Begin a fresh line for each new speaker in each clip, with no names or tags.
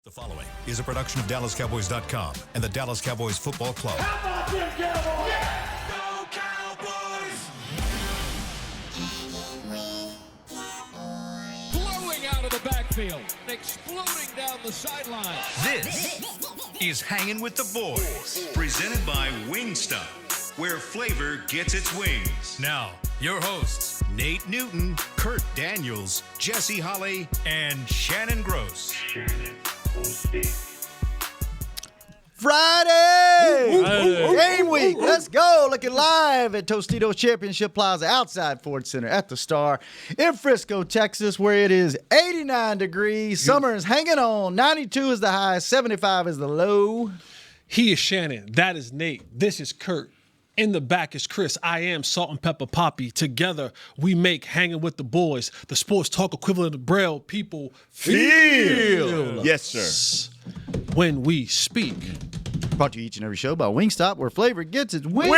The following is a production of DallasCowboys.com and the Dallas Cowboys Football Club.
How about them Cowboys?
Yeah! Go Cowboys!
Blowing out of the backfield, exploding down the sideline.
This is Hangin' with the Boys, presented by Wingstop, where flavor gets its wings. Now, your hosts, Nate Newton, Kurt Daniels, Jesse Holley, and Shannon Gross.
Friday! Game week. Let's go. Looking live at Tostitos Championship Plaza outside Ford Center at the Star in Frisco, Texas, where it is 89 degrees. Summer is hanging on. 92 is the high. 75 is the low.
He is Shannon. That is Nate. This is Kurt. In the back is Chris. I am Salt and Pepper Poppy. Together, we make Hanging with the Boys, the sports talk equivalent of Braille people feel.
Yes, sir.
When we speak.
Brought to you each and every show by Wingstop, where flavor gets its wings.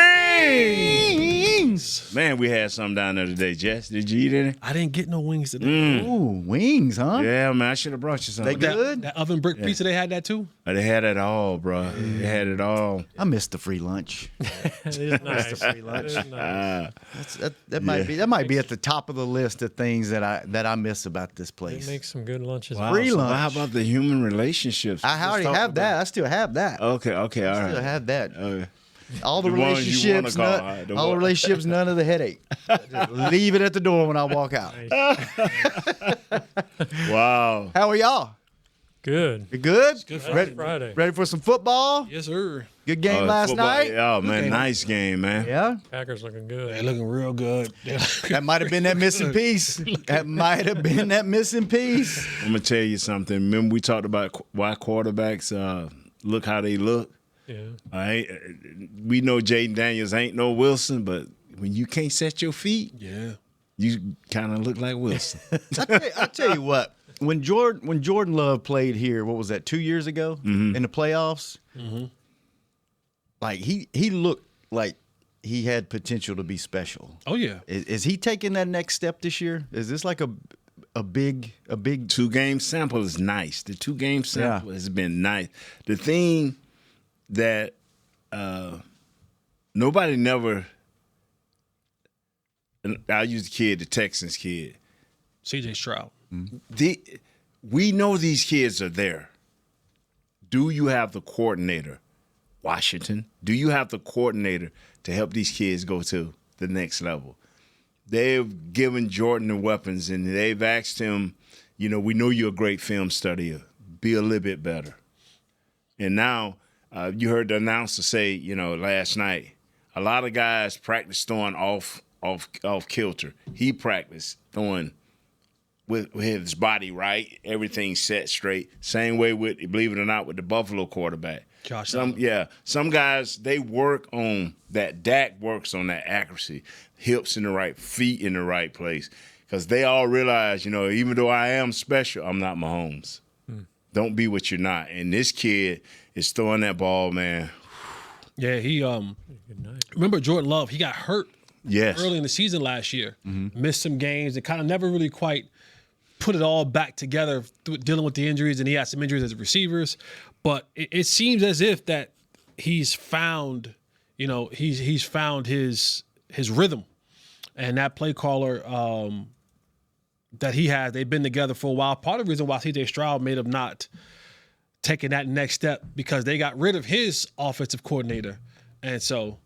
Man, we had some down there today, Jess. Did you eat any?
I didn't get no wings today.
Ooh, wings, huh?
Yeah, man, I should have brought you some.
They good?
That oven brick pizza, they had that too?
They had it all, bro. They had it all.
I missed the free lunch.
It's nice.
Free lunch.
It's nice.
That might be at the top of the list of things that I miss about this
They
place.
make some good lunches.
Wow,
Free
so
lunch.
how about the human relationships?
I already have that. I still have that.
Okay, all right.
I still have that.
Okay.
All the
The ones you wanna
relationships,
call,
all the relationships, none of the headache. Just leave it at the door when I walk out.
Wow.
How are y'all?
Good.
You good?
Good
Ready,
Friday.
ready for some football?
Yes, sir.
Good game last
Football.
night.
Oh, man, nice game, man.
Yeah,
Packers looking
They
good.
looking real good.
that might have been that missing piece. That might have been that missing piece.
I'm going to tell you something. Remember we talked about why quarterbacks look how they look?
Yeah.
All right? We know Jaden Daniels ain't no Wilson, but when you can't set your feet,
Yeah.
you kind of look like Wilson.
I tell you what. When Jordan Love played here, what was that? 2 years ago in the playoffs. Like he looked like he had potential to be special.
Oh, yeah.
Is he taking that next step this year? Is this like a big
2-game sample is nice. The 2-game sample has been nice. The thing that nobody never, and I'll use the kid, the Texans kid.
CJ Stroud.
We know these kids are there. Do you have the coordinator, Washington? Do you have the coordinator to help these kids go to the next level? They've given Jordan the weapons, and they've asked him, we know you're a great film studier. Be a little bit better. And now you heard the announcer say, last night, a lot of guys practice throwing off kilter. He practiced throwing with his body right, everything set straight. Same way with, believe it or not, with the Buffalo quarterback.
Josh
Some guys, they work on that. Dak works on that accuracy, hips in the right, feet in the right place, because they all realize, even though I am special, I'm not Mahomes. Don't be what you're not. And this kid is throwing that ball, man.
Yeah, he
Good night.
remember Jordan Love, he got hurt
Yes.
early in the season last year. Missed some games and kind of never really quite put it all back together dealing with the injuries, and he had some injuries as receivers. But it seems as if that he's found, he's found his rhythm. And that play caller that he has, they've been together for a while. Part of the reason why CJ Stroud may have not taken that next step, because they got rid of his offensive coordinator. And so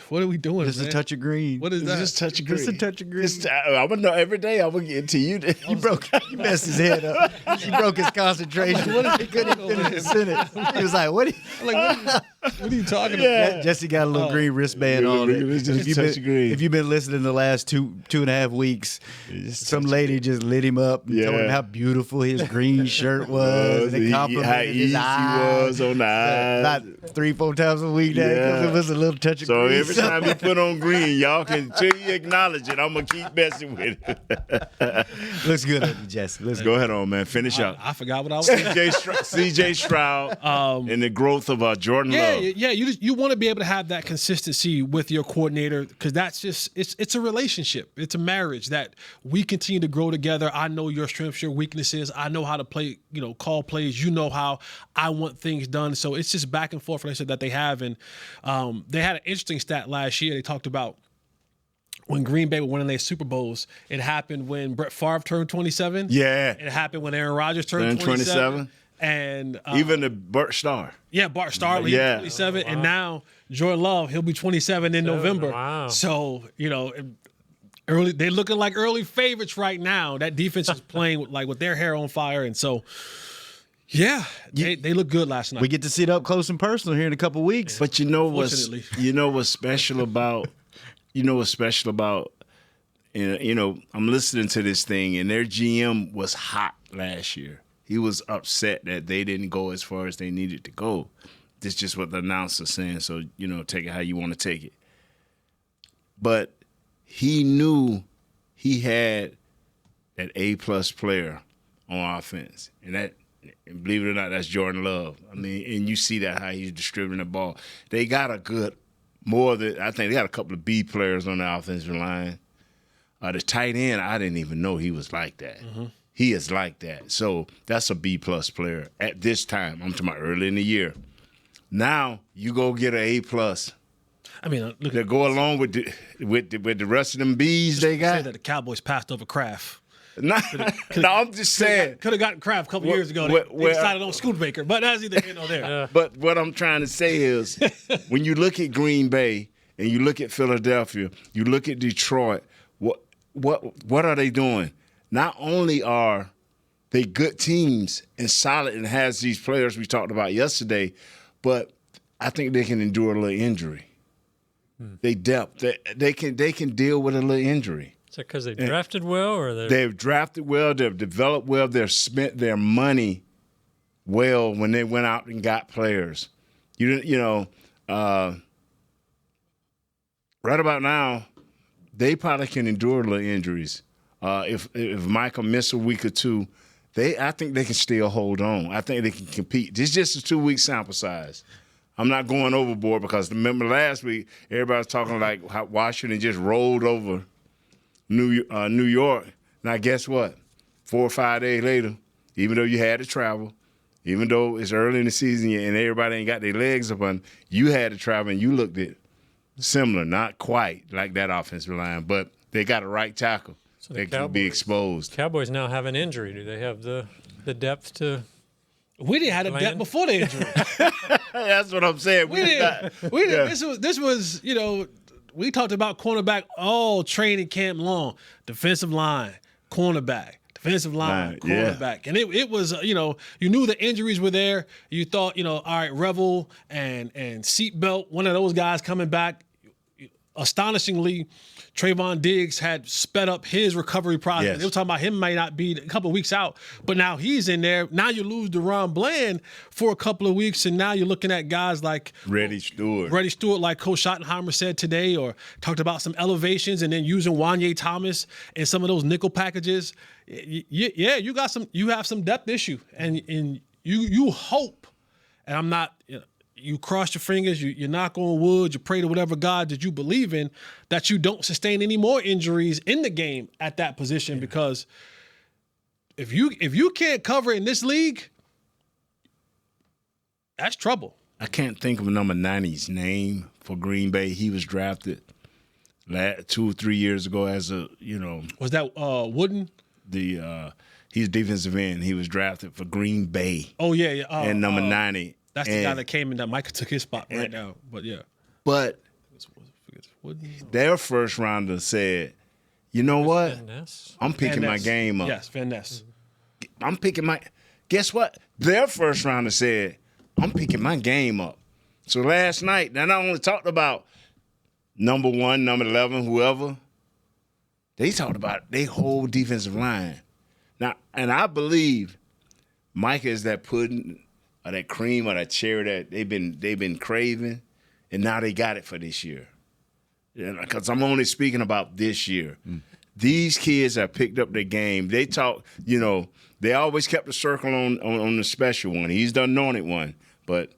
what are we doing,
just
man?
a touch of green.
What is that?
Just touch of green.
Just a touch of green.
I'm going to know every day I'm going to get to you.
He messed his head up. He broke his concentration. He couldn't even finish the sentence. He was like, what?
What are you talking about?
Jesse got a little green wristband on it.
It's just
If
a touch of green.
if you've been listening the last two and a half weeks, some lady just lit him up and told him how beautiful his green shirt was. And it
how
complimented
easy
his
he
eyes.
was on the eyes.
Not 3-4 times a week now, because
Yeah.
it was a little touch of
So
green.
every time you put on green, y'all can, until you acknowledge it, I'm going to keep messing with it.
Looks good on you, Jesse. Let's
Go ahead on, man. Finish up.
I forgot what I was saying.
CJ Stroud and the growth of Jordan Love.
Yeah. You want to be able to have that consistency with your coordinator because that's just it's a relationship. It's a marriage that we continue to grow together. I know your strengths, your weaknesses. I know how to play, call plays. You know how I want things done. So it's just back and forth relationship that they have. And they had an interesting stat last year. They talked about when Green Bay were winning their Super Bowls, it happened when Brett Favre turned 27.
Yeah.
It happened when Aaron Rodgers turned 27. And
even the Bart Starr.
Yeah, Bart Starr, he was 27. And now Jordan Love, he'll be 27 in November.
Wow.
So, early they're looking like early favorites right now. That defense is playing with their hair on fire. And so, they look good last night.
We get to see it up close and personal here in a couple weeks.
But what's special about I'm listening to this thing, and their GM was hot last year. He was upset that they didn't go as far as they needed to go. This is just what the announcer's saying, so, take it how you want to take it. But he knew he had that A-plus player on offense. And believe it or not, that's Jordan Love. I mean, and you see that how he's distributing the ball. They got I think they got a couple of B players on the offensive line. The tight end, I didn't even know he was like that. Mm-hmm. He is like that. So that's a B-plus player at this time. I'm talking about early in the year. Now you go get an A-plus.
I mean, look
to go along with the rest of them B's they got.
Say that the Cowboys passed over Kraft.
No, I'm just saying.
Could have gotten Kraft a couple years ago. They decided on Schoonmaker, but that's either here nor there.
But what I'm trying to say is, when you look at Green Bay and you look at Philadelphia, you look at Detroit, what are they doing? Not only are they good teams and solid and has these players we talked about yesterday, but I think they can endure a little injury. They depth. They can deal with a little injury.
Is that because they drafted well, or
they've drafted well, they've developed well, they've spent their money well when they went out and got players. Right about now, they probably can endure little injuries. If Michael missed a week or two, I think they can still hold on. I think they can compete. This is just a 2-week sample size. I'm not going overboard because remember last week everybody was talking like how Washington just rolled over New York. Now guess what? 4 or 5 days later, even though you had to travel, even though it's early in the season and everybody ain't got their legs up on, you had to travel and you looked at similar, not quite like that offensive line, but they got a right tackle. So they can be exposed.
Cowboys now have an injury. Do they have the depth to?
We didn't have a depth before the injury.
That's what I'm saying.
We didn't.
Yeah.
This was we talked about cornerback all training camp long. Defensive line, cornerback. Defensive line, cornerback. And it was, you knew the injuries were there. You thought, all right, Revel and Seatbelt, one of those guys coming back. Astonishingly, Trayvon Diggs had sped up his recovery process.
Yes.
They were talking about him might not be a couple of weeks out, but now he's in there. Now you lose DaRon Bland for a couple of weeks, and now you're looking at guys like
Reddy Stewart,
like Coach Schottenheimer said today, or talked about some elevations, and then using Wanye Thomas and some of those nickel packages. Yeah, you have some depth issue, and you hope, and I'm not. You cross your fingers, you knock on wood, you pray to whatever God that you believe in, that you don't sustain any more injuries in the game at that position. Because if you can't cover in this league, that's trouble.
I can't think of number 90's name for Green Bay. He was drafted 2 or 3 years ago as a,
Was that Wooden?
He's defensive end. He was drafted for Green Bay.
Oh, yeah.
And number 90.
That's the guy that came in that Micah took his spot right now. But, yeah.
But their first rounder said, you know what? I'm picking my game up.
Yes, Van Ness.
I'm picking my – guess what? Their first rounder said, I'm picking my game up. So last night, they not only talked about number 1, number 11, whoever, they talked about their whole defensive line. Now, and I believe Micah is that pudding – or that cream or that cherry that they've been craving, and now they got it for this year. Because I'm only speaking about this year. These kids have picked up their game. They talk, they always kept the circle on the special one. He's the anointed one. But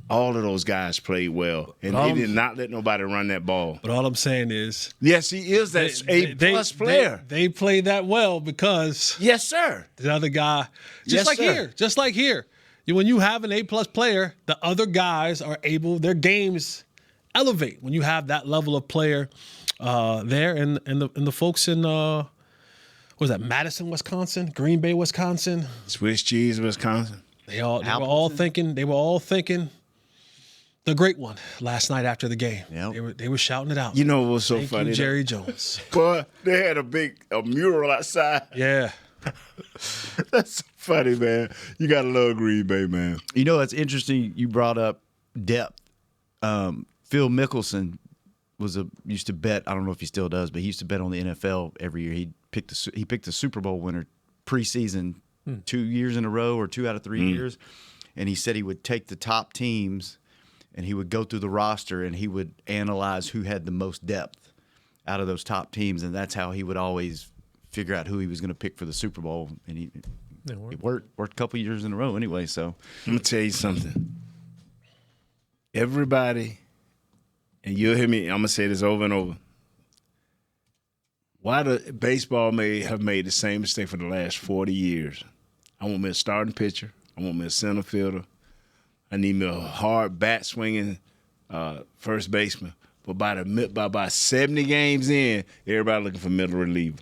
All of those guys played well, and he did not let nobody run that ball.
But all I'm saying is,
Yes, he is that A-plus player.
They played that well because
Yes, sir.
the other guy,
Yes,
just like here, when you have an A-plus player, the other guys are able, their games elevate when you have that level of player there, and the folks in what was that, Madison, Wisconsin, Green Bay, Wisconsin,
Swiss cheese, Wisconsin.
they were all thinking the great one last night after the game.
Yep.
They were shouting it out.
You know what's so
Thank
funny?
you, Jerry Jones.
Boy, they had a mural outside.
Yeah.
That's so funny, man. You gotta love Green Bay, man.
You know, it's interesting you brought up depth. Phil Mickelson used to bet. I don't know if he still does, but he used to bet on the NFL every year. He picked the Super Bowl winner preseason 2 years in a row or 2 out of 3 years, and he said he would take the top teams and he would go through the roster and he would analyze who had the most depth out of those top teams, and that's how he would always figure out who he was going to pick for the Super Bowl. And it worked a couple years in a row anyway. So
I'm gonna tell you something. Everybody, and you'll hear me, I'm gonna say this over and over. Why the baseball may have made the same mistake for the last 40 years. I want me a starting pitcher. I want me a center fielder. I need me a hard bat swinging first baseman. But by 70 games in, everybody looking for middle reliever.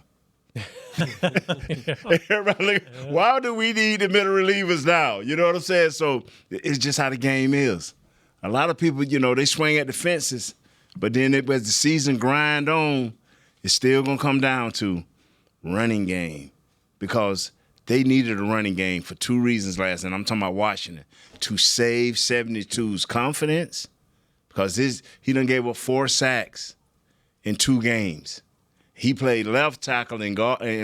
Everybody looking, why do we need the middle relievers now? You know what I'm saying? So it's just how the game is. A lot of people, they swing at the fences, but then as the season grind on, it's still going to come down to running game, because they needed a running game for 2 reasons last night. I'm talking about Washington. To save 72's confidence, because he done gave up 4 sacks in 2 games. He played left tackle in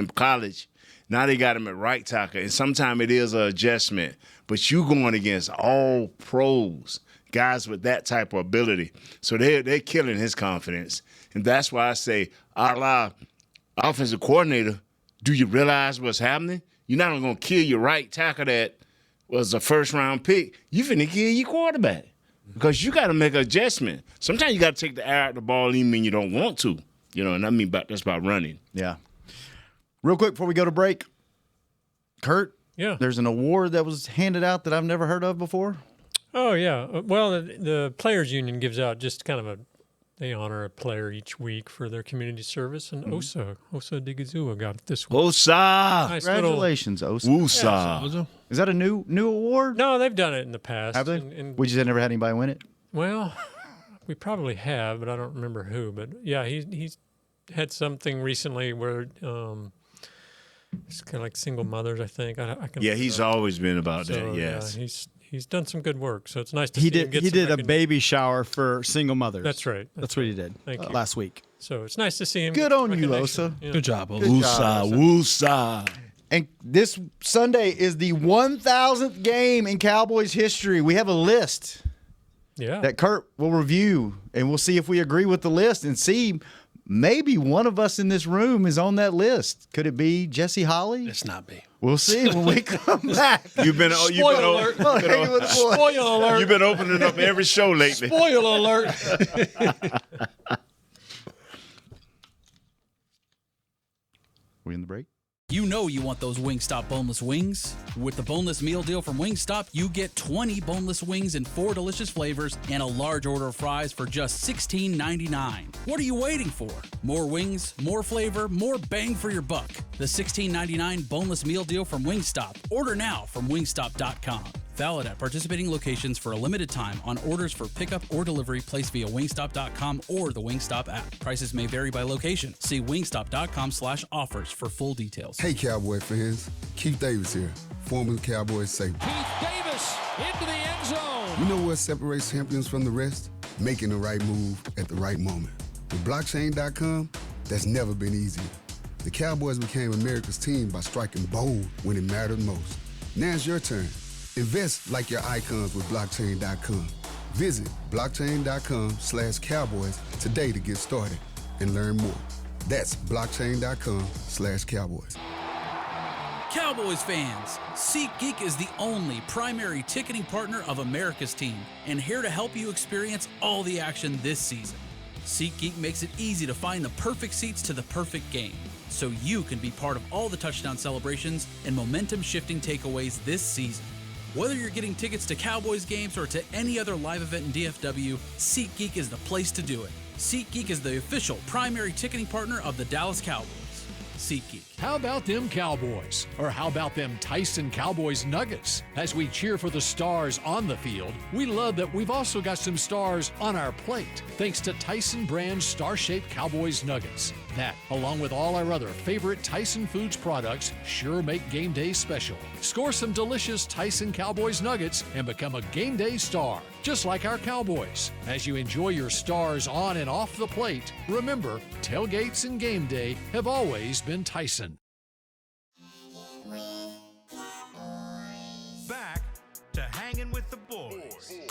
college. Now they got him at right tackle, and sometimes it is an adjustment. But you going against all pros, guys with that type of ability. So they're killing his confidence. And that's why I say, a la offensive coordinator, do you realize what's happening? You're not going to kill your right tackle that was a first-round pick. You finna kill your quarterback because you got to make an adjustment. Sometimes you got to take the air out of the ball even when you don't want to. And I mean that's about running.
yeah. Real quick before we go to break, Kurt.
Yeah.
There's an award that was handed out that I've never heard of before.
Oh, yeah. Well, the Players Union gives out just kind of they honor a player each week for their community service, and Osa Digizua got it this week.
Osa!
Nice
Congratulations, Osa.
Woosah!
Is that a new award?
No, they've done it in the past.
Have they?
And,
We just never had anybody win it?
well, we probably have, but I don't remember who. But, yeah, he's had something recently where it's kind of like single mothers, I think. I can
Yeah, he's always been about that, yes.
He's done some good work, so it's nice to see him get
He
some
did a
recognition.
baby shower for single mothers.
That's right.
That's what he did
Thank you.
last week.
So it's nice to see him.
Good
get
on you,
recognition.
Osa.
Yeah.
Good job, Ola.
Woosah!
And this Sunday is the 1,000th game in Cowboys history. We have a list
Yeah.
that Kurt will review, and we'll see if we agree with the list and see maybe one of us in this room is on that list. Could it be Jesse Holly?
It's not me.
We'll see when we come back.
You've been
Hanging with the boys.
Spoiler alert.
You've been opening up every show lately.
Spoiler alert.
We in the break?
You know you want those Wingstop boneless wings. With the boneless meal deal from Wingstop, you get 20 boneless wings in 4 delicious flavors and a large order of fries for just $16.99. What are you waiting for? More wings, more flavor, more bang for your buck. The $16.99 boneless meal deal from Wingstop. Order now from wingstop.com. Valid at participating locations for a limited time on orders for pickup or delivery placed via wingstop.com or the Wingstop app. Prices may vary by location. See wingstop.com/offers for full details.
Hey, Cowboy fans. Keith Davis here, former Cowboys safety.
Keith Davis into the end zone.
You know what separates champions from the rest? Making the right move at the right moment. With blockchain.com, that's never been easier. The Cowboys became America's team by striking bold when it mattered most. Now it's your turn. Invest like your icons with blockchain.com. Visit blockchain.com/cowboys today to get started and learn more. That's blockchain.com/cowboys.
Cowboys fans, SeatGeek is the only primary ticketing partner of America's team and here to help you experience all the action this season. SeatGeek makes it easy to find the perfect seats to the perfect game, so you can be part of all the touchdown celebrations and momentum-shifting takeaways this season. Whether you're getting tickets to Cowboys games or to any other live event in DFW, SeatGeek is the place to do it. SeatGeek is the official primary ticketing partner of the Dallas Cowboys. SeatGeek.
How about them Cowboys? Or how about them Tyson Cowboys Nuggets? As we cheer for the stars on the field, we love that we've also got some stars on our plate, thanks to Tyson brand star-shaped Cowboys Nuggets. That, along with all our other favorite Tyson Foods products, sure make game day special. Score some delicious Tyson Cowboys Nuggets and become a game day star, just like our Cowboys. As you enjoy your stars on and off the plate, remember, tailgates and game day have always been Tyson.
Back to Hangin' with the Boys.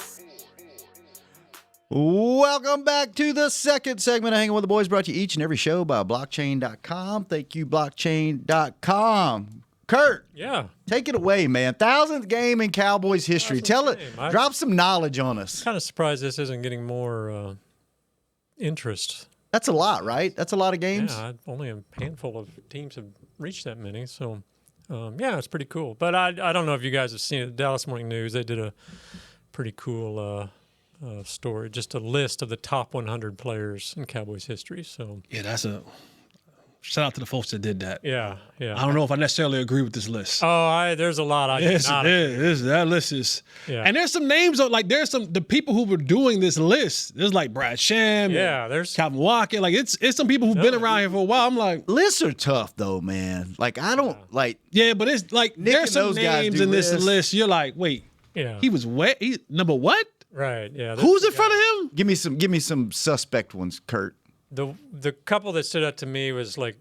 Welcome back to the second segment of Hanging with the Boys, brought to you each and every show by blockchain.com. Thank you, blockchain.com. Kurt,
Yeah.
take it away, man. 1,000th game in Cowboys history.
1,000th
Tell it,
game.
drop some knowledge on us.
Kind of surprised this isn't getting more interest.
That's a lot, right? That's a lot of games.
Yeah, only a handful of teams have reached that many. So, yeah, it's pretty cool. But I don't know if you guys have seen it. The Dallas Morning News, they did a pretty cool story, just a list of the top 100 players in Cowboys history. So,
Yeah, that's a shout out to the folks that did that.
yeah.
I don't know if I necessarily agree with this list.
There's a lot I
Yes,
did not.
that list is,
Yeah.
and there's some names of like the people who were doing this list. There's like Brad Sham,
Yeah, there's
Calvin Walker. Like it's some people who've been around here for a while. I'm like,
Lists are tough, though, man. Like, I don't, like,
yeah, but it's like
Nick
there's
and
some
those guys
names
do
in this
lists.
list. You're like, wait,
yeah.
he was what? He number what?
Right, yeah.
Who's in front of him?
give me some suspect ones, Kurt.
The couple that stood out to me was like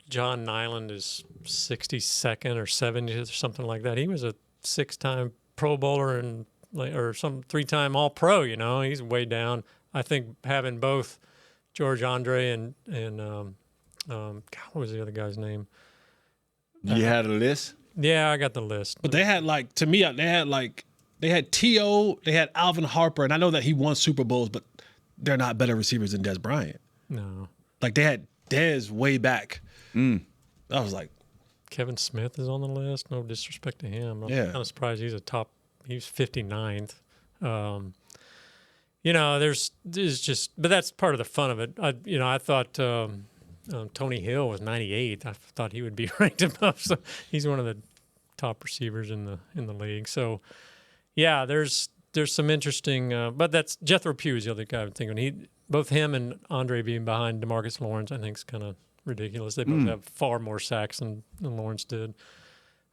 John Nyland is 62nd or 70th or something like that. He was a 6-time Pro Bowler and or some 3-time All Pro. You know, he's way down. I think having both George Andre and God, what was the other guy's name?
You had a list?
Yeah, I got the list.
But they had like to me, they had T.O., they had Alvin Harper, and I know that he won Super Bowls, but they're not better receivers than Dez Bryant.
No,
Like they had Dez way back. I was like,
Kevin Smith is on the list. No disrespect to him. I'm
Yeah.
kind of surprised he's he's 59th. You know, there's just, but that's part of the fun of it. I thought Tony Hill was 98th. I thought he would be ranked above. So he's one of the top receivers in the league. So yeah, there's some interesting. But that's Jethro Pugh is the other guy I'm thinking. Both him and Andre being behind DeMarcus Lawrence, I think is kind of ridiculous. They both have far more sacks than Lawrence did.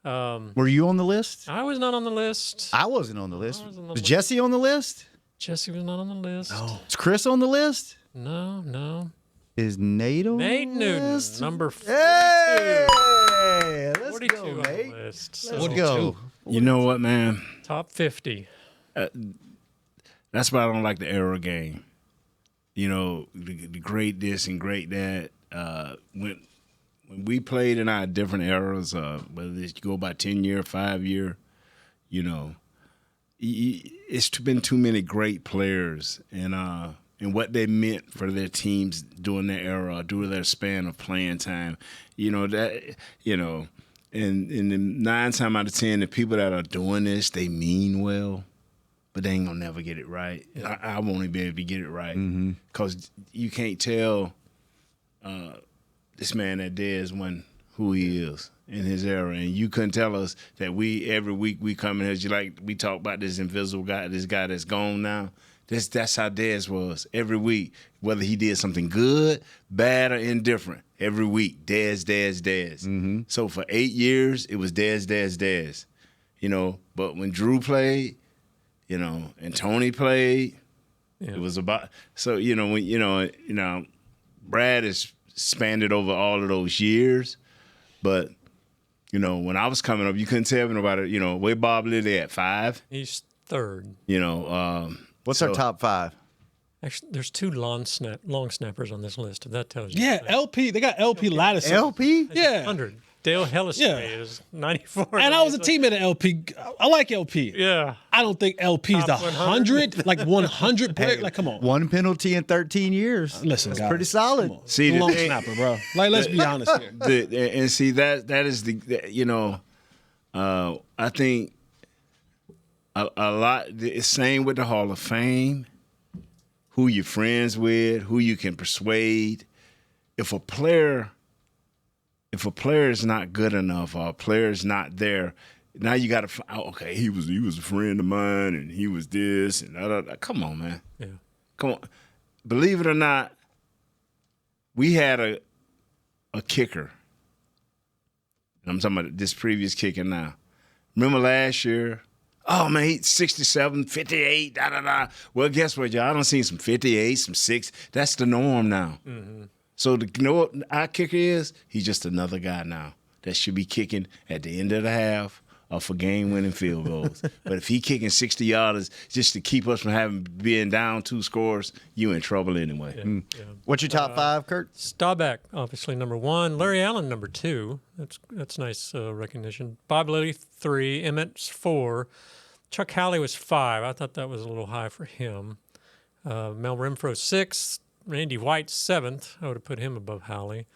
Were you on the list?
I was not on the list.
I wasn't on the list.
wasn't on the
Was
list.
Jesse on the list?
Jesse was not on the list.
Is Chris on the list?
No.
Is Nate on
Nate
the
Newton,
list?
number 42.
Hey, let's
42
go,
on
Nate.
the list. So
Let's go.
You know what, man?
top 50.
That's why I don't like the era game. You know, the great this and great that. When we played in our different eras, whether it's you go by 10-year, 5-year, you know, it's been too many great players and what they meant for their teams during their era, during their span of playing time. You know that. You know, and 9 times out of 10, the people that are doing this, they mean well. But they ain't gonna never get it right. I won't even be able to get it right because you can't tell this man that Dez won who he is in his era, and you couldn't tell us that every week we come in here we talk about this invisible guy, this guy that's gone now. That's how Dez was every week, whether he did something good, bad, or indifferent. Every week, Dez. So for 8 years, it was Dez. You know, but when Drew played. You know, and Tony played. Yeah. It was about so when Brad has spanned it over all of those years, but you know when I was coming up, you couldn't tell me nobody. You know, where Bob Lilly at 5.
He's third.
You know,
What's our top 5?
Actually, there's 2 long snappers on this list. If that tells you.
yeah,
anything.
LP. They got LP Lattiser.
LP?
Yeah.
100. Dale Hellis
Yeah.
is 94.
And I was a teammate of LP. I like LP.
Yeah.
I don't think LP's
Top
the
100.
100, like 100 player. Like, come on.
One penalty in 13 years.
Listen,
That's
guys.
pretty solid.
Come on.
See,
The
the
long
thing-
snapper, bro. Like, let's be honest here.
And see that is I think a lot. It's same with the Hall of Fame. Who you're friends with, who you can persuade. If a player is not good enough, or a player is not there, now you got to. Okay, he was a friend of mine, and he was this, and da. Come on, man.
Yeah.
Come on. Believe it or not, we had a kicker. I'm talking about this previous kicker now. Remember last year? Oh, man, he's 67, 58, da. Well, guess what, y'all? I don't see some 58, some 6. That's the norm now. Mm-hmm. So you know what our kicker is? He's just another guy now that should be kicking at the end of the half or for game-winning field goals. But if he kicking 60-yarders just to keep us from being down 2 scores, you in trouble anyway.
Yeah.
What's your top 5, Kurt?
Staubach, obviously number 1. Larry Allen, number 2. That's nice recognition. Bob Liddy, 3. Emmett's 4. Chuck Howley was 5. I thought that was a little high for him. Mel Renfro, 6. Randy White, 7th. I would have put him above Howley.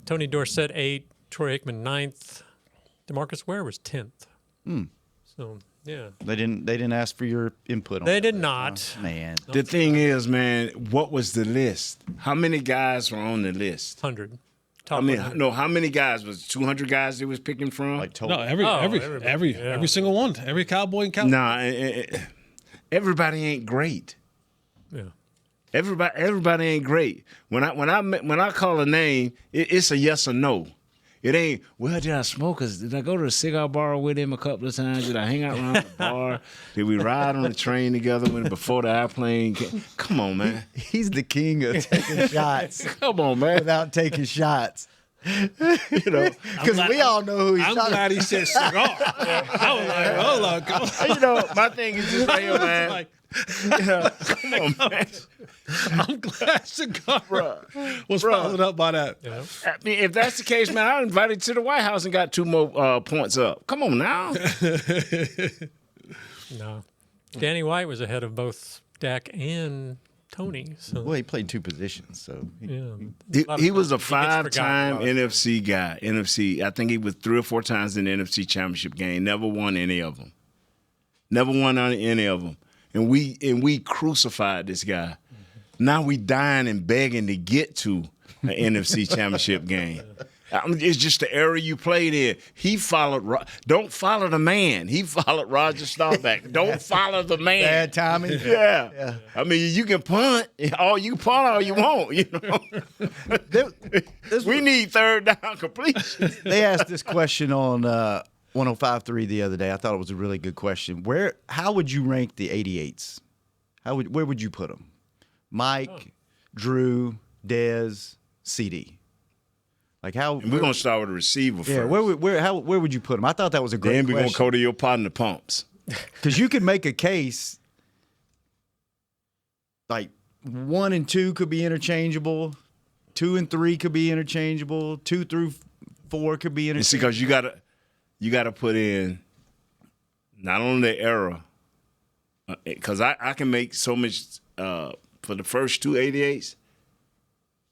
Tony Dorsett, 8. Troy Aikman, 9th. DeMarcus Ware was 10th. So, yeah.
They didn't ask for your input on
They
that
did
list,
not.
huh? Man.
The thing is, man, what was the list? How many guys were on the list?
100.
I
Top
mean,
100.
no, how many guys? Was it 200 guys they was picking from?
Like total.
No,
everybody.
every single one. Every Cowboy and Cowboy.
Nah, everybody ain't great.
Yeah.
Everybody ain't great. When I call a name, it's a yes or no. It ain't, well, did I smoke? Did I go to a cigar bar with him a couple of times? Did I hang out around the bar? Did we ride on the train together before the airplane came? Come on, man.
He's the king of taking shots
Come on, man.
without taking shots.
You know,
Because we all know who he's
I'm
talking
glad he said cigar. I was like, hold on. Come on.
you know, my thing is just right here, man.
Like,
Come on, man.
I'm glad cigar was
Bruh.
followed up by that.
Yeah.
I mean, if that's the case, man, I invited to the White House and got 2 more points up. Come on now.
No. Danny White was ahead of both Dak and Tony. So,
Well, he played 2 positions, so
yeah.
He was a
He gets forgotten
5-time
about.
NFC guy. NFC, I think he was 3 or 4 times in the NFC Championship game. Never won any of them. Never won on any of them. And we crucified this guy. Now we dying and begging to get to an NFC Championship game. It's just the era you played in. He followed. Don't follow the man. He followed Roger Staubach. Don't follow the man.
bad timing.
Yeah. I mean, you can punt. You can punt all you want. You know. We need 3rd down completion.
They asked this question on 105.3 the other day. I thought it was a really good question. How would you rank the 88s? Where would you put them? Mike, Drew, Dez, CD. Like how?
And we're gonna start with the receiver first.
Yeah, where would you put them? I thought that was a great
Then we're gonna
question.
go to your partner pumps.
Because you could make a case like 1 and 2 could be interchangeable, 2 and 3 could be interchangeable, 2 through 4 could be
And see,
interchangeable.
because you gotta put in not only the era, because I can make so much for the first 2 88s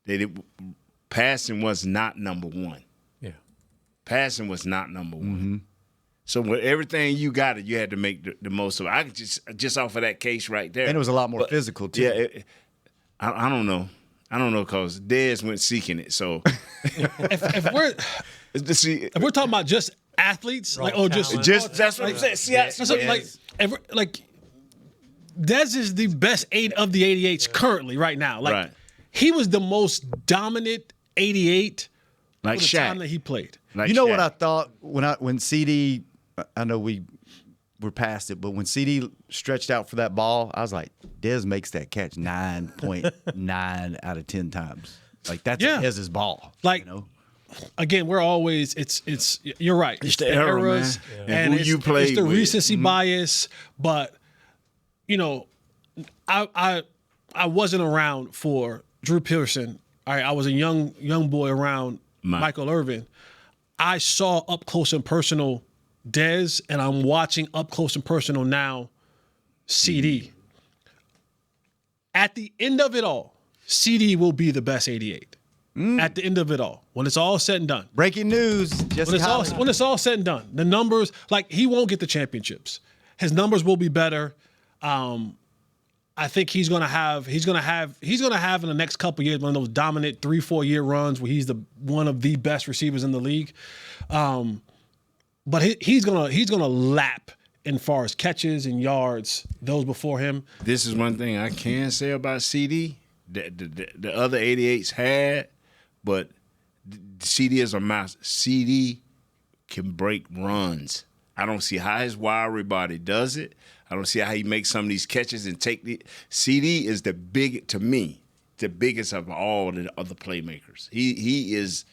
that passing was not number 1.
Yeah.
Passing was not number 1. So with everything you got it, you had to make the most of it. I could just off of that case right there.
And it was a lot more physical too.
Yeah, I don't know. I don't know because Dez went seeking it. So
If we're talking about just athletes, like
talent.
just that's what I'm saying. See,
that's what, like Dez is the best 8 of the 88s currently right now. Like
Right.
he was the most dominant 88
like
for the time
Shaq.
that he played.
Like
You know
Shaq.
what I thought when CD, I know we're past it, but when CD stretched out for that ball, I was like, Dez makes that catch 9.9 out of 10 times. Like that's Dez's ball.
Like,
you know?
Again, we're always it's you're right. It's
the era, man.
eras
And
and
who
it's,
you played
it's the
with.
recency bias. But you know, I wasn't around for Drew Pearson. I was a young boy around Michael Irvin. I saw up close and personal Dez, and I'm watching up close and personal now CD. At the end of it all, CD will be the best 88. At the end of it all, when it's all said and done.
Breaking news. Jesse Holland.
When it's all said and done, the numbers, like, he won't get the championships. His numbers will be better. I think he's gonna have in the next couple of years one of those dominant 3-4 year runs where he's one of the best receivers in the league. But he's gonna lap in far as catches and yards those before him.
This is one thing I can say about CD. The other 88s had, but CD is a master. CD can break runs. I don't see how his wiry body does it. I don't see how he makes some of these catches and take the CD is to me, the biggest of all the other playmakers. He's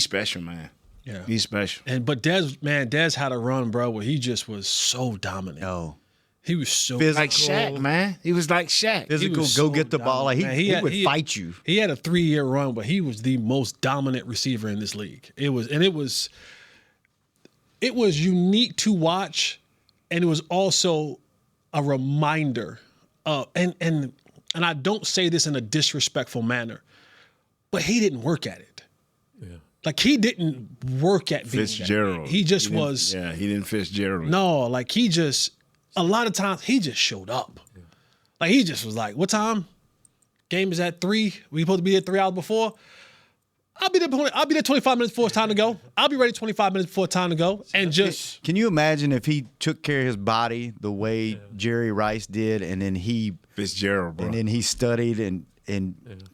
special, man.
Yeah.
He's special.
But Dez had a run, bro, where he just was so dominant.
Oh.
He was so
Physical.
Like Shaq, man. He was like Shaq.
Physical,
was
go
so
get the ball. Like
dominant,
he
man.
would fight you.
He had a 3-year run, but he was the most dominant receiver in this league. It was unique to watch, and it was also a reminder of, and I don't say this in a disrespectful manner, but he didn't work at it.
Yeah.
Like, he didn't work at being
Fitzgerald.
that. He just was.
Yeah, he didn't Fitzgerald.
No, like, a lot of times he just showed up. Yeah. Like, he just was like, what time? Game is at 3. We supposed to be there 3 hours before. I'll be there 25 minutes before it's time to go. I'll be ready 25 minutes before it's time to go. And just.
Can you imagine if he took care of his body the way Jerry Rice did, and then he
Fitzgerald, bro.
and then he studied and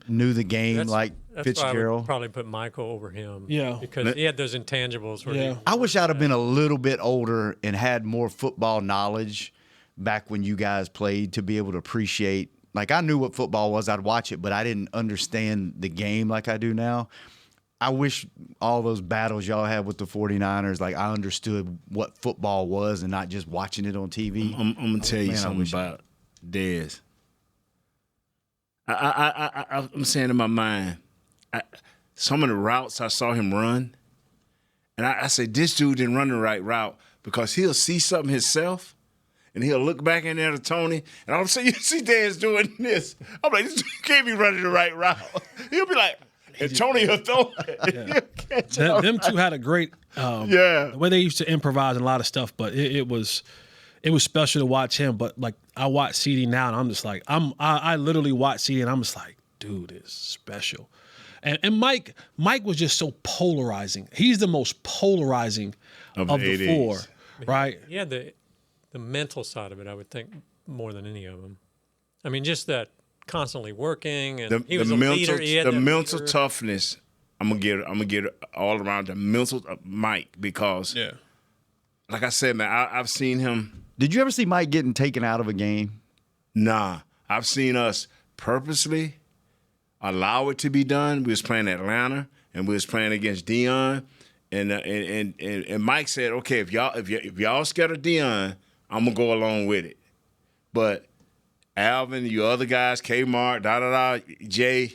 knew the game like
That's
Fitzgerald?
why I would probably put Michael over him.
Yeah.
Because he had those intangibles. Where
I wish I'd have been a little bit older and had more football knowledge back when you guys played to be able to appreciate. Like, I knew what football was. I'd watch it, but I didn't understand the game like I do now. I wish all those battles y'all had with the 49ers, like, I understood what football was and not just watching it on TV.
I'm going to tell you something about Dez. I'm saying in my mind, some of the routes I saw him run, and I said, this dude didn't run the right route, because he'll see something himself, and he'll look back in there to Tony, and all of a sudden you see Dez doing this. I'm like, this dude can't be running the right route. He'll be like, and Tony will throw it.
Them two had a great the way they used to improvise and a lot of stuff, but it was special to watch him. But, like, I watch CD now, and I'm just like, I literally watch CD, and I'm just like, dude is special. And Mike was just so polarizing. He's the most polarizing of the 4, right?
He had the mental side of it, I would think, more than any of them. I mean, just that constantly working, and he was a leader.
The mental toughness. I'm gonna get all around the mental Mike, because like I said, man, I've seen him.
Did you ever see Mike getting taken out of a game?
Nah, I've seen us purposely allow it to be done. We was playing Atlanta, and we was playing against Dion, and Mike said, okay, if y'all scared of Dion, I'm gonna go along with it, but Alvin, you other guys, Kmart, Jay,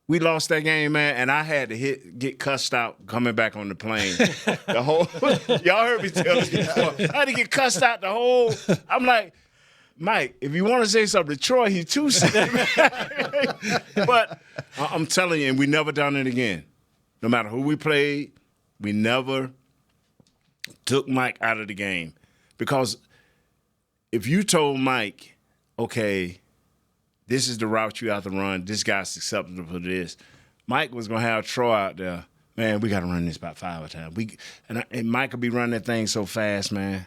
we lost that game, man, and I had to get cussed out coming back on the plane. Y'all heard me tell this before. I had to get cussed out the whole. I'm like, Mike, if you want to say something to Troy, he's too sick. But I'm telling you, and we never done it again. No matter who we played, we never took Mike out of the game, because if you told Mike, okay, this is the route you have to run, this guy's acceptable for this, Mike was going to have Troy out there, man, we got to run this about 5 at a time. And Mike could be running that thing so fast, man,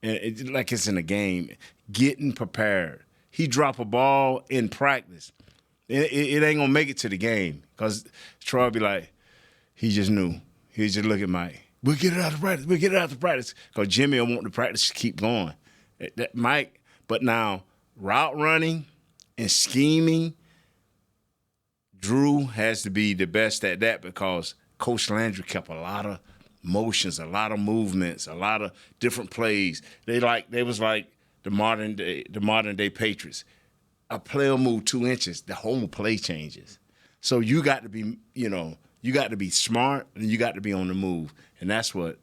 and like it's in a game, getting prepared. He drop a ball in practice. It ain't going to make it to the game, because Troy be like, he just knew. He just look at Mike. We'll get it out of practice. We'll get it out of practice, because Jimmy will want the practice to keep going. Mike, but now, route running and scheming, Drew has to be the best at that, because Coach Landry kept a lot of motions, a lot of movements, a lot of different plays. They was like the modern day Patriots. A player move 2 inches, the whole play changes. So you got to be, you got to be smart and you got to be on the move. And that's what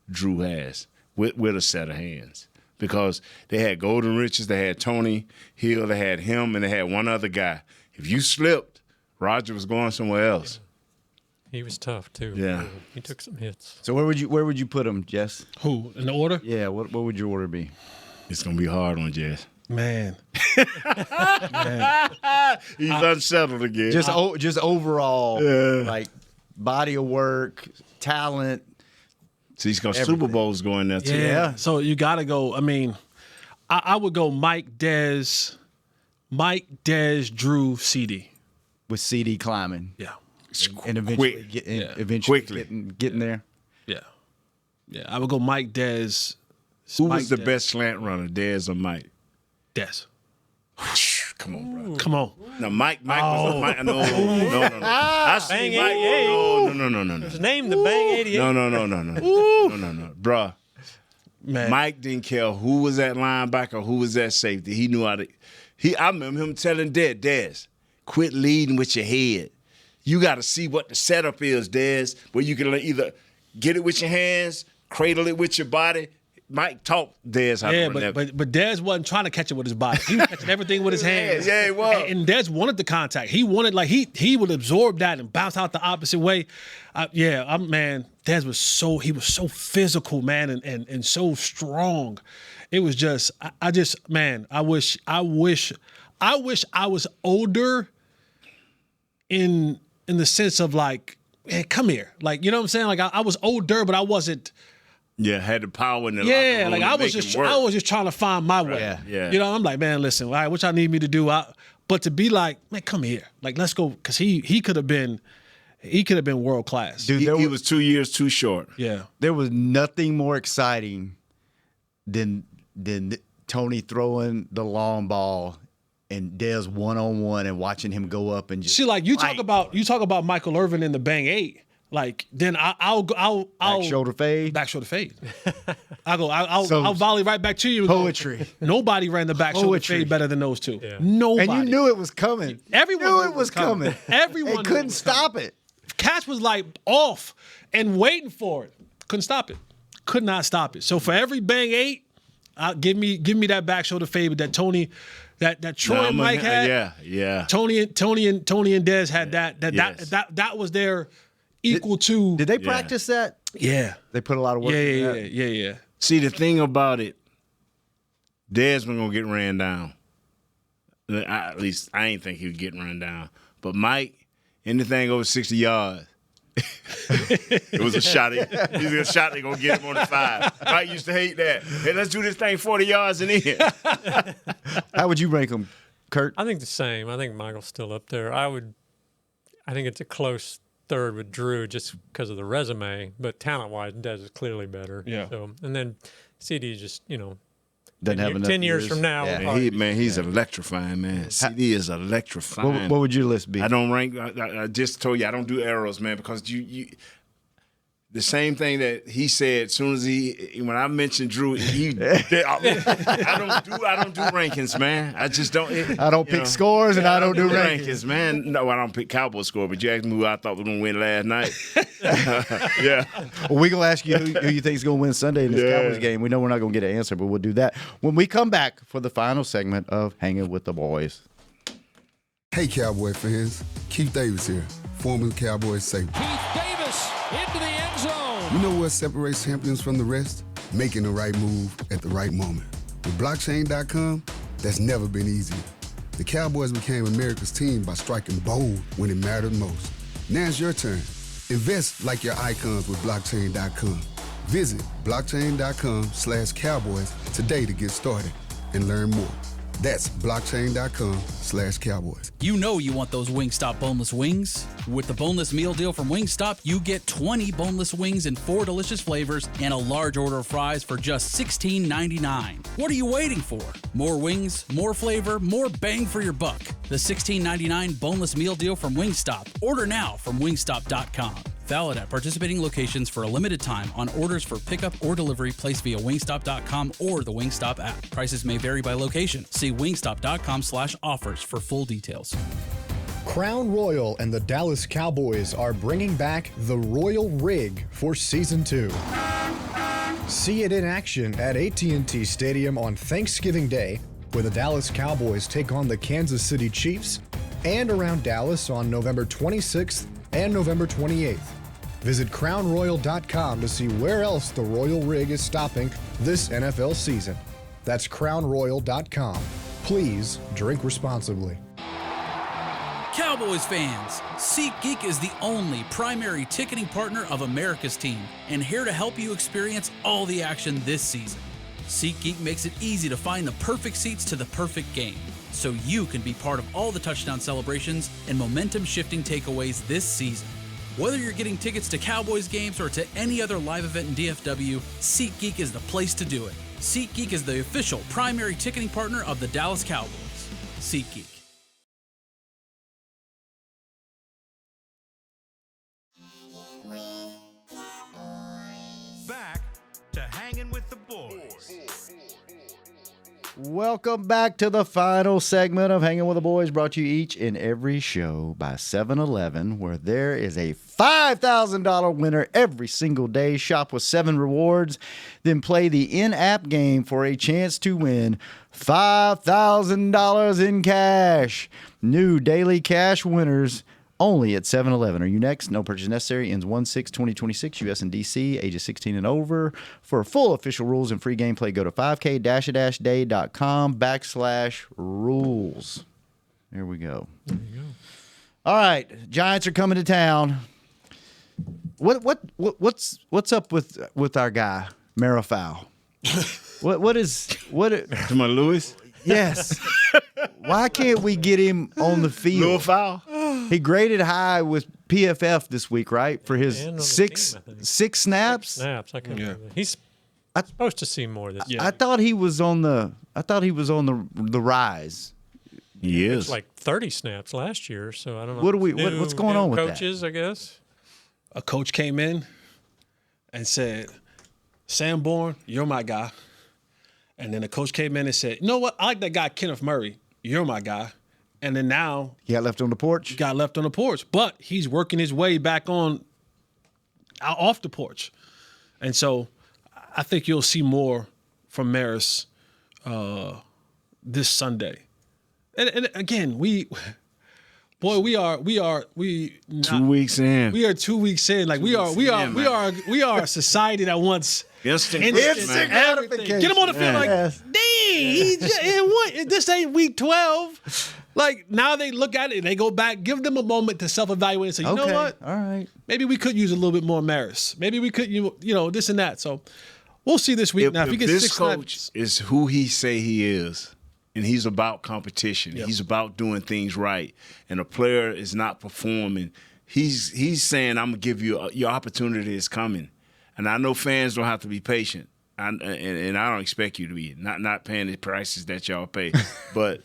Drew has with a set of hands. Because they had Golden Riches, they had Tony Hill, they had him, and they had one other guy. If you slipped, Roger was going somewhere else.
He was tough too.
Yeah.
He took some hits.
So where would you put him, Jess?
Who in the order?
Yeah, what would your order be?
It's going to be hard on Jess.
Man.
He's unsettled again.
Just overall, like body of work, talent.
So he's got Super Bowls going there too.
Yeah. So you got to go. I mean, I would go Mike, Dez, Drew, CD.
With CD climbing.
Yeah.
And eventually
Quickly.
getting there.
Yeah. Yeah. I would go Mike, Dez.
Who was the best slant runner, Dez or Mike?
Dez.
Come on, bro.
Come on.
No, Mike was Mike. No. I see
Bang
Mike.
88.
No.
His name, the Bang 88.
No. No. Bruh.
Man.
Mike didn't care who was that linebacker, who was that safety. He knew how to. I remember him telling Dez, quit leading with your head. You got to see what the setup is, Dez, where you can either get it with your hands, cradle it with your body. Mike taught Dez how to run that.
But Dez wasn't trying to catch it with his body. He was catching everything with his hands.
Yeah, he was.
And Dez wanted the contact. He wanted, like, he would absorb that and bounce out the opposite way. Man, Dez was so physical, man, and so strong. It was just, I wish I was older in the sense of like, hey, come here. Like, you know what I'm saying? Like I was older, but I wasn't.
Yeah, had the power in the
Yeah,
locker room
like
to
I
make
was
him work.
just trying to find my way.
Yeah.
You know, I'm like, man, listen, all right, what y'all need me to do? But to be like, man, come here. Like, let's go, because he could have been world class.
Dude,
He was 2 years too short.
Yeah.
there was nothing more exciting than Tony throwing the long ball and Dez 1-on-1 and watching him go up and just
See, like you
fight.
talk about Michael Irvin in the Bang 8. Like then I'll
back shoulder fade.
back shoulder fade. I'll volley right back to you.
Poetry.
Nobody ran the back shoulder
Poetry.
fade better than those two.
Yeah.
Nobody.
And you knew it was coming.
Everyone
knew
knew
it was coming.
Everyone
They
knew it
couldn't
was
stop it.
Catch was like off and waiting for it. Couldn't stop it. Could not stop it. So for every Bang 8, give me that back shoulder fade with that Tony, that Troy and Mike had.
Yeah.
Tony and Dez had that.
Yes.
That was their equal to.
Did they practice that?
Yeah.
They put a lot of work into that.
Yeah.
See, the thing about it, Dez was going to get ran down. At least I ain't think he was getting run down. But Mike, anything over 60 yards, it was a shot. He's a shot they're going to get him on the 5. Mike used to hate that. Hey, let's do this thing 40 yards and in.
How would you rank them, Kurt?
I think the same. I think Michael's still up there. I think it's a close third with Drew just because of the resume, but talent-wise, Dez is clearly better.
Yeah.
So, and then CD just,
Doesn't have enough
10 years from now.
Yeah.
will probably
He's electrifying, man. CD is electrifying.
What would your list be?
I don't rank. I just told you I don't do arrows, man, because you the same thing that he said. As soon as when I mentioned Drew, I don't do rankings, man. I just don't.
I don't pick scores and I don't do
rankings, man. No, I don't pick Cowboys score. But you asked me who I thought was going to win last night. Yeah.
Well, we're going to ask you who you think is going to win Sunday in this Cowboys game. We know we're not going to get an answer, but we'll do that when we come back for the final segment of Hanging with the Boys.
Hey, Cowboy fans. Keith Davis here, former Cowboys safety.
Keith Davis into the end zone.
You know what separates champions from the rest? Making the right move at the right moment. With blockchain.com, that's never been easier. The Cowboys became America's team by striking bold when it mattered most. Now it's your turn. Invest like your icons with blockchain.com. Visit blockchain.com/Cowboys today to get started and learn more. That's blockchain.com/Cowboys.
You know you want those Wingstop boneless wings. With the boneless meal deal from Wingstop, you get 20 boneless wings in 4 delicious flavors and a large order of fries for just $16.99. What are you waiting for? More wings, more flavor, more bang for your buck. The $16.99 boneless meal deal from Wingstop. Order now from wingstop.com. Valid at participating locations for a limited time on orders for pickup or delivery placed via wingstop.com or the Wingstop app. Prices may vary by location. See wingstop.com/offers for full details.
Crown Royal and the Dallas Cowboys are bringing back the Royal Rig for Season 2. See it in action at AT&T Stadium on Thanksgiving Day, where the Dallas Cowboys take on the Kansas City Chiefs, and around Dallas on November 26th and November 28th. Visit crownroyal.com to see where else the Royal Rig is stopping this NFL season. That's crownroyal.com. Please drink responsibly.
Cowboys fans, SeatGeek is the only primary ticketing partner of America's team and here to help you experience all the action this season. SeatGeek makes it easy to find the perfect seats to the perfect game, so you can be part of all the touchdown celebrations and momentum-shifting takeaways this season. Whether you're getting tickets to Cowboys games or to any other live event in DFW, SeatGeek is the place to do it. SeatGeek is the official primary ticketing partner of the Dallas Cowboys. SeatGeek.
Back to Hangin' with the Boys.
Welcome back to the final segment of Hanging with the Boys, brought to you each and every show by 7-Eleven, where there is a $5,000 winner every single day. Shop with 7 rewards, then play the in-app game for a chance to win $5,000 in cash. New daily cash winners only at 7-Eleven. Are you next? No purchase necessary. Ends 1/6/2026. U.S. and D.C. Ages 16 and over. For full official rules and free gameplay, go to 5k-day.com/rules. There we go. There you go. All right, Giants are coming to town. What's up with our guy Marifal? What?
To my Lewis?
Yes. Why can't we get him on the field?
Little foul?
He graded high with PFF this week, right? For his
And on the
six
team, I think.
snaps.
Snaps. I couldn't remember. He's supposed to see more this year.
I thought he was on the rise.
He is.
It's like 30 snaps last year, so I don't know.
What's going on with that?
Coaches, I guess.
A coach came in and said, Sanborn, you're my guy. And then the coach came in and said, you know what? I like that guy, Kenneth Murray. You're my guy. And then now
he got left on the porch.
But he's working his way back off the porch. And so I think you'll see more from Maris this Sunday. And again, we 2
weeks in.
We are 2 weeks in. Like we are a society that wants
instant
gratification. Get him on the field like, dang, what? This ain't week 12. Like now they look at it and they go back, give them a moment to self-evaluate and say, you know what?
All right.
Maybe we could use a little bit more Maris. Maybe we could, this and that. So we'll see this week. Now, if he gets
this
6
coach
snaps,
is who he say he is, and he's about competition.
Yep.
He's about doing things right, and a player is not performing. He's saying, I'm gonna give you your opportunity is coming, and I know fans don't have to be patient, and I don't expect you to be not paying the prices that y'all pay, but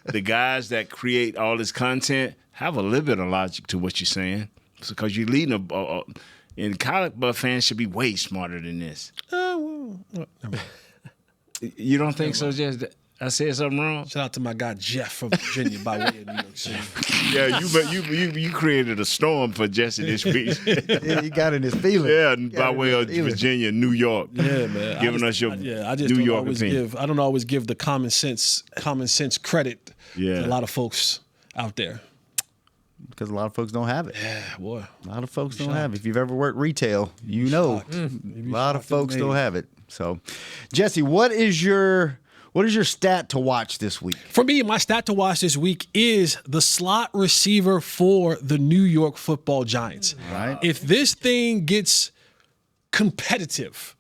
the guys that create all this content have a little bit of logic to what you're saying, because you're leading and college fans should be way smarter than this. You don't think so, Jess? I said something wrong?
Shout out to my guy Jeff from Virginia by way of New York City.
Yeah, you created a storm for Jesse this week.
Yeah, you got in his feelings.
Yeah, by way of Virginia, New York.
Yeah, man.
Giving us your New York opinion.
I don't always give the common sense credit to a lot of folks out there.
Because a lot of folks don't have it.
Yeah, boy.
A lot of folks don't have it. If you've ever worked retail, you know. A lot of folks don't have it. So, Jesse, what is your stat to watch this week?
For me, my stat to watch this week is the slot receiver for the New York Football Giants.
Right.
If this thing gets competitive,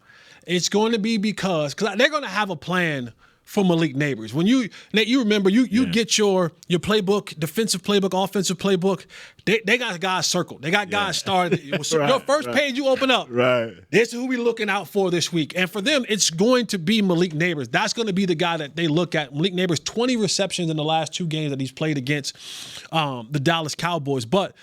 it's going to be because they're going to have a plan for Malik Neighbors. When you remember, you get your playbook, defensive playbook, offensive playbook. They got guys circled. They got guys started. Your first page you open up.
Right.
This is who we're looking out for this week. And for them, it's going to be Malik Neighbors. That's going to be the guy that they look at. Malik Neighbors, 20 receptions in the last 2 games that he's played against the Dallas Cowboys. But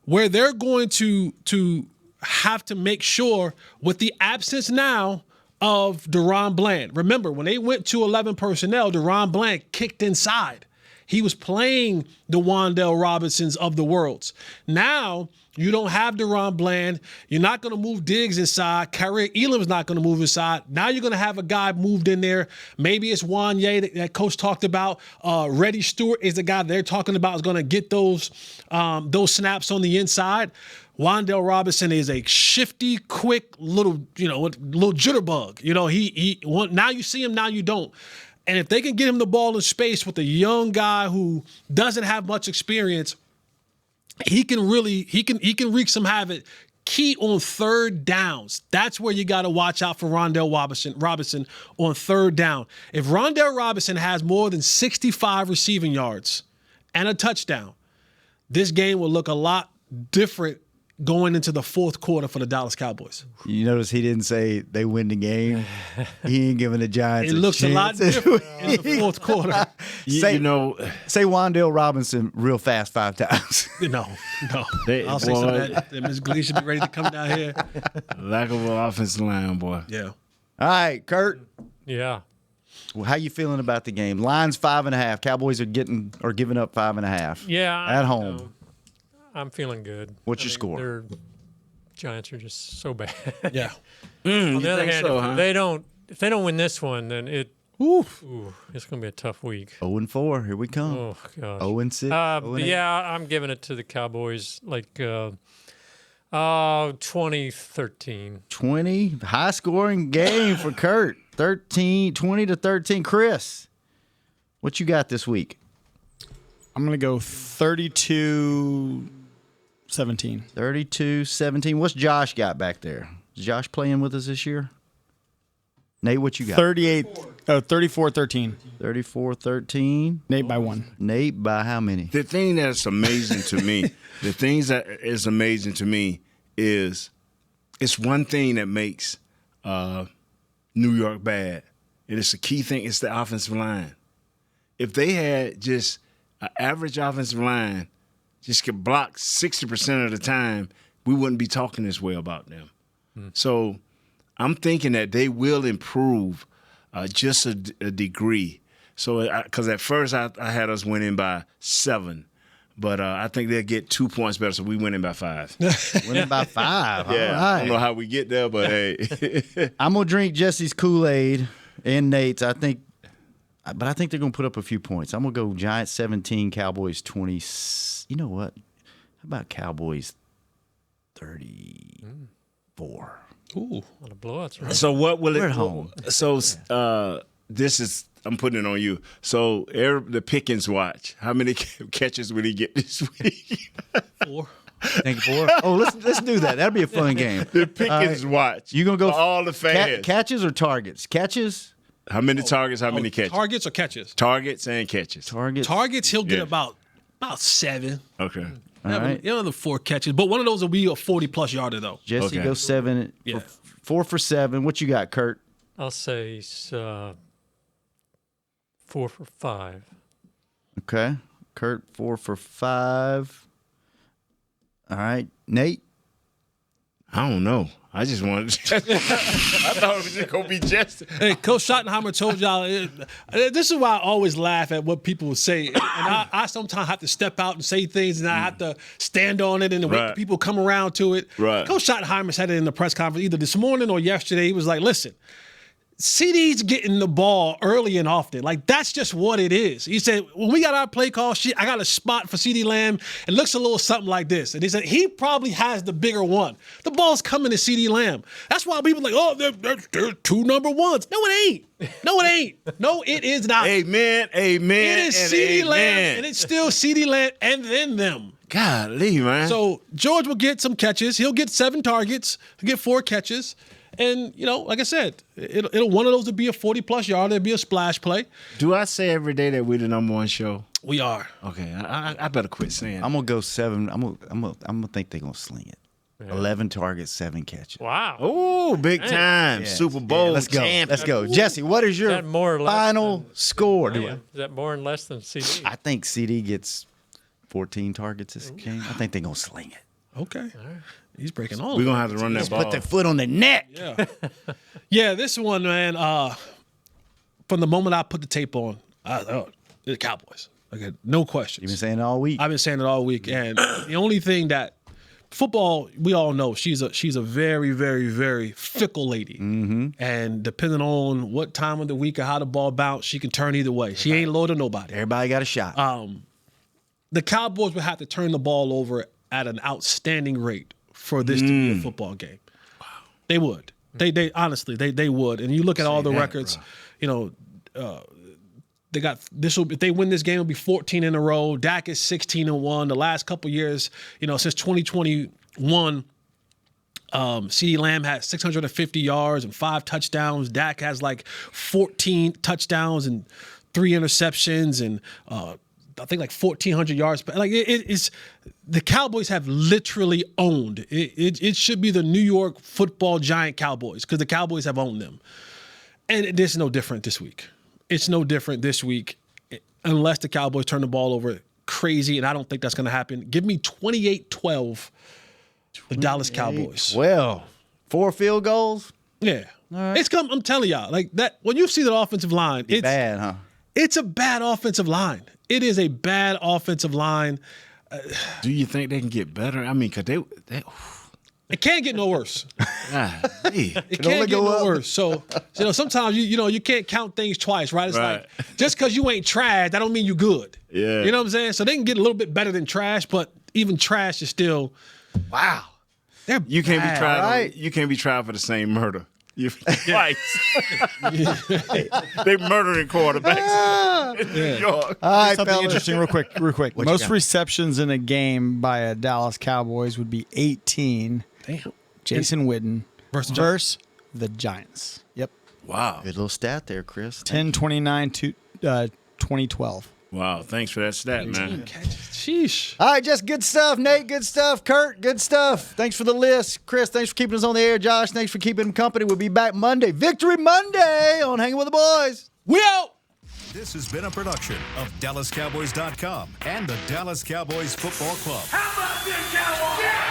where they're going to have to make sure with the absence now of DaRon Bland. Remember, when they went to 11 personnel, DaRon Bland kicked inside. he was playing the Wan'Dale Robinsons of the worlds. Now, you don't have DaRon Bland. You're not going to move Diggs inside. Kyrie Elam's not going to move inside. Now you're going to have a guy moved in there. Maybe it's Wanye that Coach talked about. Reddy Stewart is the guy they're talking about is going to get those snaps on the inside. Wan'Dale Robinson is a shifty, quick little jitterbug. Now you see him, now you don't. And if they can get him the ball in space with a young guy who doesn't have much experience, he can wreak some havoc. Key on third downs. That's where you got to watch out for Wan'Dale Robinson on third down. If Wan'Dale Robinson has more than 65 receiving yards and a touchdown, this game will look a lot different going into the fourth quarter for the Dallas Cowboys.
You notice he didn't say they win the game. He ain't giving the Giants.
It looks a lot different in the fourth quarter.
Say Wan'Dale Robinson real fast 5 times.
No. I'll say something that Ms. Glee should be ready to come down here.
Lack of an offensive line, boy.
Yeah.
All right, Kurt.
Yeah.
Well, how you feeling about the game? Line's 5.5. Cowboys are giving up 5.5.
Yeah.
At home.
I'm feeling good.
What's your score?
Their Giants are just so bad.
Yeah.
On the other hand, if they don't win this one, then it's going to be a tough week.
0-4. Here we come.
Oh gosh.
0-6.
Yeah, I'm giving it to the Cowboys. 20-13.
20. High scoring game for Kurt. 20-13. Chris, what you got this week?
I'm going to go 32-17.
32-17. What's Josh got back there? Is Josh playing with us this year? Nate, what you got?
34-13.
34-13.
Nate by 1.
Nate by how many?
The thing that's amazing to me, is it's one thing that makes New York bad. It is a key thing. It's the offensive line. If they had just an average offensive line, just could block 60% of the time, we wouldn't be talking this way about them. So I'm thinking that they will improve just a degree. So, because at first I had us winning by 7, but I think they'll get 2 points better, so we winning by 5.
Winning by 5.
Yeah,
All right.
I don't know how we get there, but hey.
I'm going to drink Jesse's Kool-Aid and Nate's. I think they're going to put up a few points. I'm going to go Giants 17, Cowboys 20. You know what? How about Cowboys 34?
Ooh, a lot of blowouts, right?
So what will
We're
it?
at home.
So this is. I'm putting it on you. So the Pickens watch. How many catches will he get this week?
4.
Think 4? Oh, let's do that. That'll be a fun game.
The Pickens watch.
You gonna go
for all the fans?
Catches or targets? Catches.
How many targets? How many catches?
Targets or catches?
Targets and catches.
Targets.
He'll get
Yeah.
about 7.
Okay.
All right.
Another 4 catches, but one of those will be a 40-plus yarder though.
Jesse
Okay.
goes 7.
Yeah.
4 for 7. What you got, Kurt?
I'll say 4 for 5.
Okay. Kurt 4 for 5. All right. Nate.
I don't know. I just wanted to. I thought it was just going to be Jesse.
Hey, Coach Schottenheimer told y'all, this is why I always laugh at what people say. And I sometimes have to step out and say things, and I have to stand on it and wait
Right.
for people come around to it.
Right.
Coach Schottenheimer said it in the press conference either this morning or yesterday. He was like, listen, CD's getting the ball early and often. Like, that's just what it is. He said, when we got our play call sheet, I got a spot for CD Lamb. It looks a little something like this. And he said, he probably has the bigger one. The ball's coming to CD Lamb. That's why people are like, oh, they're 2 number ones. No, it ain't. No, it ain't. No, it is not.
Amen.
It is CD Lamb, and it's still CD Lamb and then them.
Golly, man.
So George will get some catches. He'll get 7 targets. He'll get 4 catches. And, like I said, it'll one of those will be a 40-plus yard. It'll be a splash play.
Do I say every day that we're the number 1 show?
We are.
Okay, I better quit saying.
I'm gonna go 7. I'm gonna think they're gonna sling it. 11 targets, 7 catches.
Wow.
Oh, big time.
Yeah.
Super Bowl.
Yeah, let's go.
champ.
Let's go. Jesse, what is your
that more or less
final score?
Is that more and less than CD?
I think CD gets 14 targets this game. I think they're gonna sling it.
Okay. He's breaking all
We're
of
going to have to run that ball.
Put their foot on their neck.
Yeah. Yeah, this one, man, from the moment I put the tape on, the Cowboys. Okay, no questions.
You've been saying it all week.
I've been saying it all week, and the only thing that football, we all know she's a very, very, very fickle lady, and depending on what time of the week or how the ball bounce, she can turn either way. She ain't low to nobody.
Everybody got a shot.
The Cowboys would have to turn the ball over at an outstanding rate for this to be a football game. Wow, they would. They honestly they would. And you look at all the records, they got this. If they win this game, it'll be 14 in a row. Dak is 16-1. The last couple years, since 2021, CeeDee Lamb had 650 yards and 5 touchdowns. Dak has like 14 touchdowns and 3 interceptions and I think like 1,400 yards. Like it's the Cowboys have literally owned. It should be the New York Football Giant Cowboys because the Cowboys have owned them, and it's no different this week. It's no different this week unless the Cowboys turn the ball over crazy, and I don't think that's going to happen. Give me 28-12, the Dallas Cowboys.
Well, 4 field goals?
Yeah.
Right.
It's come. I'm telling y'all, like that. When you see the offensive line, it's
bad, huh?
It's a bad offensive line. It is a bad offensive line.
Do you think they can get better? I mean, because they
it can't get no worse. It can't
only
get
go
no
up.
worse. So, sometimes you can't count things twice, right? It's
Right.
like just because you ain't trash, that don't mean you good.
Yeah.
You know what I'm saying? So they can get a little bit better than trash, but even trash is still
Wow.
they're
You can't be tried.
right.
You can't be tried for the same murder. Twice. They murdering quarterbacks in New York.
All right,
Something
fellas.
interesting, real quick.
What you
Most
got?
receptions in a game by a Dallas Cowboys would be 18.
damn.
Jason Witten
Versus
the Giants. Yep.
Wow.
Good little stat there, Chris.
10-29 to 2012.
Wow. Thanks for that stat, man.
Sheesh.
All right, just good stuff. Nate, good stuff. Kurt, good stuff. Thanks for the list. Chris, thanks for keeping us on the air. Josh, thanks for keeping him company. We'll be back Monday. Victory Monday on Hanging with the Boys.
We out.
This has been a production of DallasCowboys.com and the Dallas Cowboys Football Club.
How about this, Cowboys? Yeah!